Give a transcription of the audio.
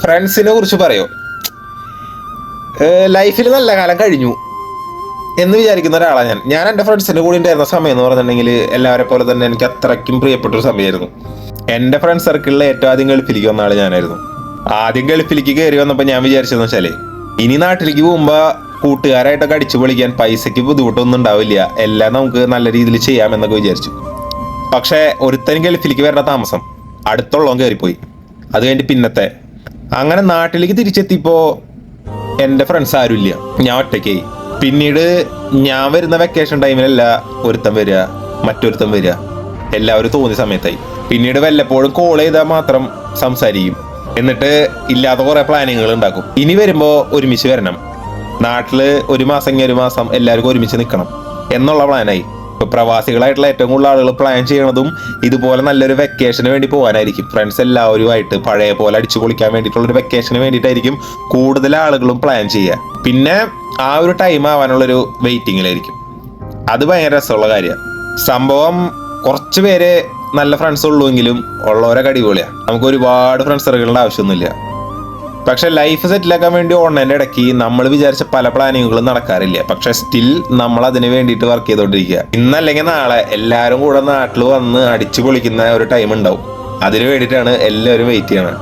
ഫ്രണ്ട്സിനെ കുറിച്ച് പറയോ? ലൈഫിൽ നല്ല കാലം കഴിഞ്ഞു എന്ന് വിചാരിക്കുന്ന ഒരാളാണ് ഞാൻ എൻ്റെ ഫ്രണ്ട്സിൻ്റെ കൂടെ ഉണ്ടായിരുന്ന സമയം എന്ന് പറഞ്ഞിട്ടുണ്ടെങ്കിൽ എല്ലാവരെ പോലെ തന്നെ എനിക്ക് അത്രയ്ക്കും പ്രിയപ്പെട്ടൊരു സമയമായിരുന്നു. എൻ്റെ ഫ്രണ്ട് സർക്കിളിലെ ഏറ്റവും ആദ്യം ഗൾഫിലേക്ക് വന്ന ആൾ ഞാനായിരുന്നു. ആദ്യം ഗൾഫിലേക്ക് കയറി വന്നപ്പോൾ ഞാൻ വിചാരിച്ചതെന്ന് വെച്ചാൽ ഇനി നാട്ടിലേക്ക് പോകുമ്പോൾ കൂട്ടുകാരായിട്ടൊക്കെ അടിച്ചു പൊളിക്കാൻ പൈസയ്ക്ക് ബുദ്ധിമുട്ടൊന്നും ഉണ്ടാവില്ല, എല്ലാം നമുക്ക് നല്ല രീതിയിൽ ചെയ്യാമെന്നൊക്കെ വിചാരിച്ചു. പക്ഷേ ഒരുത്തനും ഗൾഫിലേക്ക് വരേണ്ട താമസം അടുത്തുള്ളവൻ കയറിപ്പോയി. അത് കഴിഞ്ഞിട്ട് പിന്നത്തെ അങ്ങനെ നാട്ടിലേക്ക് തിരിച്ചെത്തിയപ്പോൾ എൻ്റെ ഫ്രണ്ട്സ് ആരുമില്ല, ഞാൻ ഒറ്റയ്ക്കായി. പിന്നീട് ഞാൻ വരുന്ന വെക്കേഷൻ ടൈമിലല്ല ഒരുത്തൻ വരിക, മറ്റൊരുത്തൻ വരിക, എല്ലാവരും തോന്നിയ സമയത്തായി. പിന്നീട് വല്ലപ്പോഴും കോൾ ചെയ്താൽ മാത്രം സംസാരിക്കും, എന്നിട്ട് ഇല്ലാത്ത കുറേ പ്ലാനിങ്ങുകൾ ഉണ്ടാക്കും. ഇനി വരുമ്പോൾ ഒരുമിച്ച് വരണം, നാട്ടില് ഒരു മാസം എല്ലാവർക്കും ഒരുമിച്ച് നിൽക്കണം എന്നുള്ള പ്ലാനായി. ഇപ്പൊ പ്രവാസികളായിട്ടുള്ള ഏറ്റവും കൂടുതൽ ആളുകൾ പ്ലാൻ ചെയ്യണതും ഇതുപോലെ നല്ലൊരു വെക്കേഷന് വേണ്ടി പോകാനായിരിക്കും. ഫ്രണ്ട്സ് എല്ലാവരുമായിട്ട് പഴയ പോലെ അടിച്ചു പൊളിക്കാൻ വേണ്ടിയിട്ടുള്ളൊരു വെക്കേഷന് വേണ്ടിയിട്ടായിരിക്കും കൂടുതൽ ആളുകളും പ്ലാൻ ചെയ്യുക. പിന്നെ ആ ഒരു ടൈം ആവാനുള്ളൊരു വെയിറ്റിങ്ങിലായിരിക്കും. അത് ഭയങ്കര രസമുള്ള കാര്യമാണ്. സംഭവം കുറച്ച് പേര് നല്ല ഫ്രണ്ട്സ് ഉള്ളുവെങ്കിലും ഉള്ളവരൊക്കെ അടിപൊളിയാണ്. നമുക്ക് ഒരുപാട് ഫ്രണ്ട്സ് സർക്കിളിൻ്റെ ആവശ്യമൊന്നുമില്ല. പക്ഷെ ലൈഫ് സെറ്റിലാക്കാൻ വേണ്ടി ഓൺലൈൻ്റെ ഇടയ്ക്ക് നമ്മൾ വിചാരിച്ച പല പ്ലാനിങ്ങുകളും നടക്കാറില്ല. പക്ഷെ സ്റ്റിൽ നമ്മൾ അതിന് വേണ്ടിയിട്ട് വർക്ക് ചെയ്തുകൊണ്ടിരിക്കുക. ഇന്നല്ലെങ്കിൽ നാളെ എല്ലാവരും കൂടെ നാട്ടിൽ വന്ന് അടിച്ചു പൊളിക്കുന്ന ഒരു ടൈം ഉണ്ടാവും. അതിന് വേണ്ടിയിട്ടാണ് എല്ലാവരും വെയിറ്റ് ചെയ്യണം.